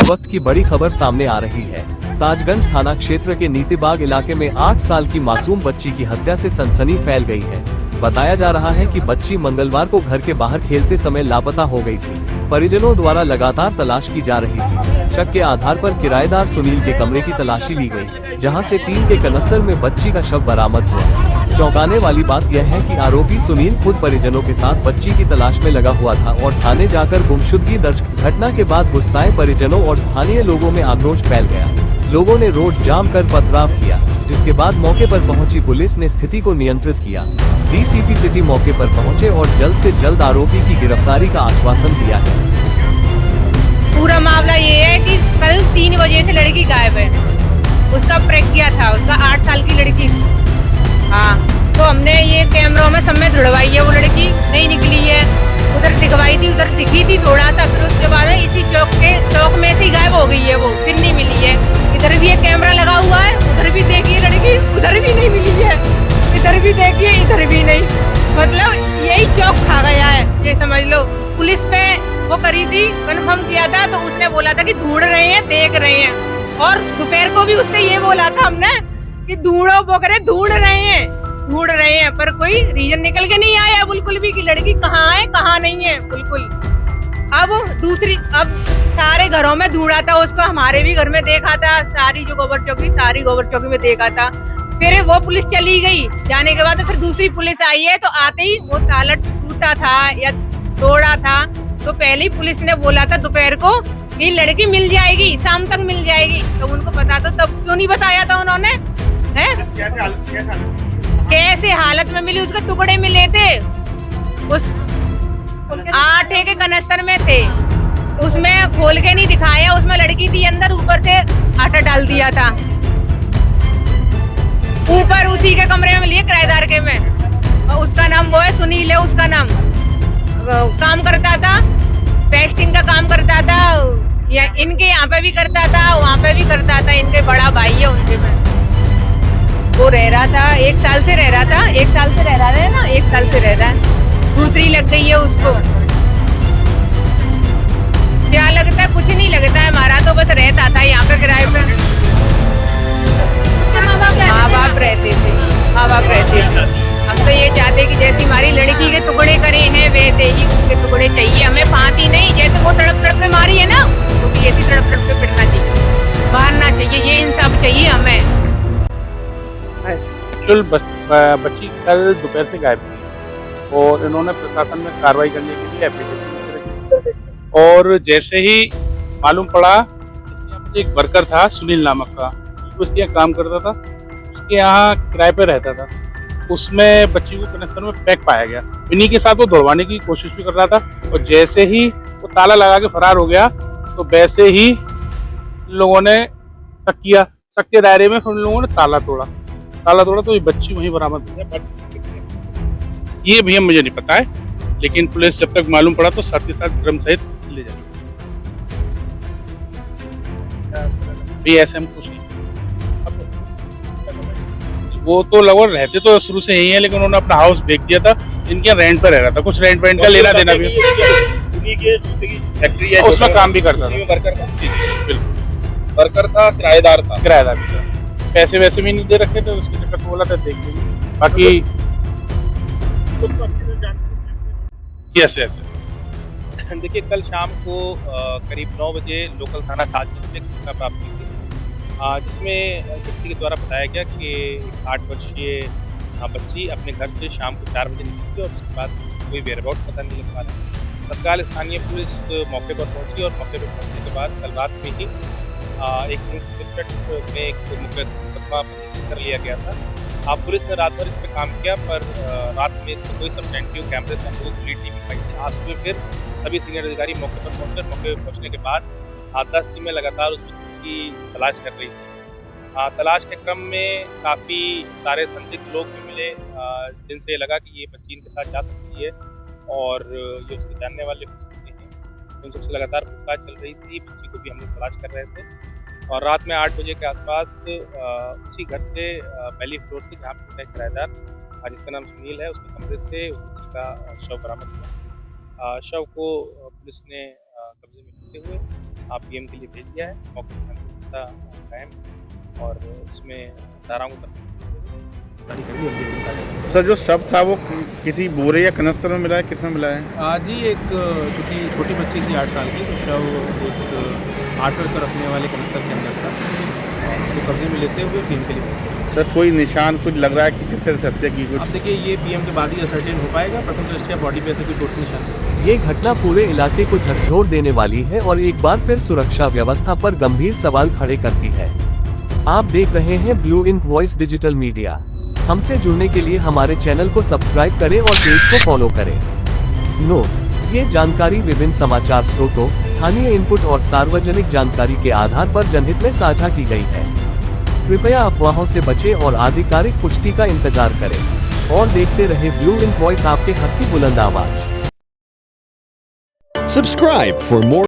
वक्त की बड़ी खबर सामने आ रही है। ताजगंज थाना क्षेत्र के नीतीबाग इलाके में 8 साल की मासूम बच्ची की हत्या से सनसनी फैल गई है। बताया जा रहा है कि बच्ची मंगलवार को घर के बाहर खेलते समय लापता हो गई थी। परिजनों द्वारा लगातार तलाश की जा रही थी। शक के आधार पर किराएदार सुनील के कमरे की तलाशी ली गई, जहां से टीन के कनस्तर में बच्ची का शव बरामद हुआ। चौंकाने वाली बात यह है कि आरोपी सुनील खुद परिजनों के साथ बच्ची की तलाश में लगा हुआ था और थाने जाकर गुमशुदगी दर्ज। घटना के बाद गुस्साए परिजनों और स्थानीय लोगों में आक्रोश फैल गया। लोगों ने रोड जाम कर पथराव किया, जिसके बाद मौके पर पहुंची पुलिस ने स्थिति को नियंत्रित किया। डीसीपी सिटी मौके पर पहुंचे और जल्द से जल्द आरोपी की गिरफ्तारी का आश्वासन दिया है। पूरा मामला ये है कि कल 3 बजे से लड़की गायब है। उसका प्रज्ञा था, उसका 8 साल की लड़की। हाँ, तो हमने ये कैमरों में सब में धुड़वाई है, वो लड़की नहीं निकली है। उधर दिखवाई थी, उधर दिखी थी थोड़ा सा, फिर उसके बाद इसी चौक में से ही गायब हो गई है वो, फिर नहीं मिली है। इधर भी एक कैमरा लगा हुआ है, उधर भी देखिए लड़की, उधर भी नहीं मिली है। इधर भी देखिए, इधर भी नहीं। मतलब यही चौक खा गया है, ये समझ लो। पुलिस पे वो करी थी, कंफर्म किया था, तो उसने बोला था कि ढूंढ रहे हैं, देख रहे हैं। और दोपहर को भी उससे ये बोला था हमने कि ढूंढो, वो करे ढूंढ रहे हैं, पर कोई रीजन निकल के नहीं आया बिल्कुल भी कि लड़की कहाँ है कहाँ नहीं है बिल्कुल। अब सारे घरों में ढूंढा था उसको, हमारे भी घर में देखा था, सारी गोबर चौकी में देखा था। फिर वो पुलिस चली गई, जाने के बाद फिर दूसरी पुलिस आई है, तो आते ही वो ताला टूटा था या तोड़ा था, तो पहले ही पुलिस ने बोला था दोपहर को कि लड़की मिल जाएगी, शाम तक मिल जाएगी। तो उनको पता तो तब क्यों नहीं बताया था उन्होंने? कैसे हालत में मिली, उसके टुकड़े मिले थे, उस आटे के कनस्तर में थे, उसमें खोल के नहीं दिखाया, उसमें लड़की थी अंदर, ऊपर से आटा डाल दिया था। ऊपर उसी के कमरे में मिली, किराएदार के में। और उसका नाम वो है, सुनील है उसका नाम। काम करता था, पेस्टिंग का काम करता था, या इनके यहाँ पे भी करता था, वहाँ पे भी करता था। इनके बड़ा भाई है, उनके में वो रह रहा था। 1 साल से रह रहा था, 1 साल से रह रहा है ना, 1 साल से रह रहा है। दूसरी लग गई है उसको। क्या लगता है? कुछ नहीं लगता है, हमारा तो बस रहता था यहाँ पे किराए पे। माँ बाप रहते थे। हम तो ये चाहते कि जैसी हमारी लड़की के टुकड़े करे हैं, वैसे ही उसके टुकड़े चाहिए हमें। फांसी नहीं, जैसे वो तड़प तड़प पे मारी है ना, तो भी ऐसी तड़प तड़प पे पिटना चाहिए, मारना चाहिए। ये इंसाफ चाहिए हमें बस। बच्ची कल दोपहर से गायब थी और इन्होंने प्रशासन में कार्रवाई करने के लिए एप्लीकेशन की, और जैसे ही मालूम पड़ा, इसके यहाँ एक वर्कर था सुनील नामक का, उसके यहाँ काम करता था, उसके यहाँ किराए पे रहता था। उसमें बच्ची को कनस्तर में पैक पाया गया। इन्हीं के साथ वो दौड़वाने की कोशिश भी कर रहा था, और जैसे ही वो ताला लगा के फरार हो गया, तो वैसे ही लोगों ने शक किया। शक के दायरे में फिर उन लोगों ने ताला तोड़ा, तो ये बच्ची वहीं बरामद हो गया। ये भी मुझे नहीं पता है, लेकिन पुलिस जब तक मालूम पड़ा तो साथ के साथ ड्रम सहित ले जाएगी। भी ऐसे हम कुछ नहीं, वो तो लगभग रहते तो शुरू से यही है, लेकिन उन्होंने अपना हाउस बेच दिया था। इनके रेंट पर रह रहा था, कुछ रेंट का लेना देना भी, फैक्ट्री है उसमें काम भी करता था। वर्कर था, किराएदार भी था। पैसे वैसे भी नहीं दे रखे थे, उसके चक्कर बोला था देख लेंगे बाकी। यस देखिए, कल शाम को करीब 9 बजे लोकल थाना ताजगंज से सूचना प्राप्त की थी, जिसमें व्यक्ति के द्वारा बताया गया कि 8 वर्षीय बच्ची अपने घर से शाम को 4 बजे निकली थी और उसके बाद कोई वेयरअबाउट पता नहीं लग पा रहा। तत्काल स्थानीय पुलिस मौके पर पहुंची और मौके पर पहुंचने के बाद कल रात में ही एक में एक मुकदमा कर लिया गया था। पुलिस ने रात भर इस पर काम किया, पर रात में इसमें कोई सब्सटेंटिव कैमरे से हमको लीड नहीं मिल पाई थी। आज सुबह फिर सभी सीनियर अधिकारी मौके पर पहुंचे। मौके पर पहुंचने के बाद 10 टीमें लगातार उस व्यक्ति की तलाश कर रही थी। तलाश के क्रम में काफ़ी सारे संदिग्ध लोग भी मिले, जिनसे लगा कि ये बच्ची इनके साथ जा सकती है और ये उसके जानने वाले हो सकते हैं। उन सबसे लगातार पूछताछ चल रही थी। बच्ची को भी हम लोग तलाश कर रहे थे, और रात में 8 बजे के आसपास उसी घर से पहली फ्लोर से, जहाँ पे किराएदार जिसका नाम सुनील है, उसके कमरे से उस बच्ची का शव बरामद हुआ। शव को पुलिस ने कब्जे में लेते हुए पीएम के लिए भेज दिया है। मौके पर शांतिपूर्णता कायम और इसमें धाराओं को सर जो शव था वो किसी बोरे या कनस्तर में मिला है, किस में मिला है? आज ही एक चूँकि छोटी बच्ची थी 8 साल की, तो शव एक 8 तो रखने वाले कनस्तर के अंदर था और उसको कब्जे में लेते हुए पीएम के लिए भेज दिया। सर कोई निशान कुछ लग रहा है कि किस तरह से हत्या की? अब कुछ देखिए ये पीएम के बाद ही असर्टेन हो पाएगा। प्रथम दृष्टया बॉडी पे ऐसे कोई चोट के निशान नहीं। ये घटना पूरे इलाके को झकझोर देने वाली है और एक बार फिर सुरक्षा व्यवस्था पर गंभीर सवाल खड़े करती है। आप देख रहे हैं Blue Ink Voice Digital Media. हमसे जुड़ने के लिए हमारे चैनल को सब्सक्राइब करें और पेज को फॉलो करें। नोट: ये जानकारी विभिन्न समाचार स्रोतों, स्थानीय इनपुट और सार्वजनिक जानकारी के आधार पर जनहित में साझा की गई है। कृपया अफवाहों से बचें और आधिकारिक पुष्टि का इंतजार करें और देखते रहे ब्लू इंक वॉइस, आपके हक की बुलंद आवाज। Subscribe for more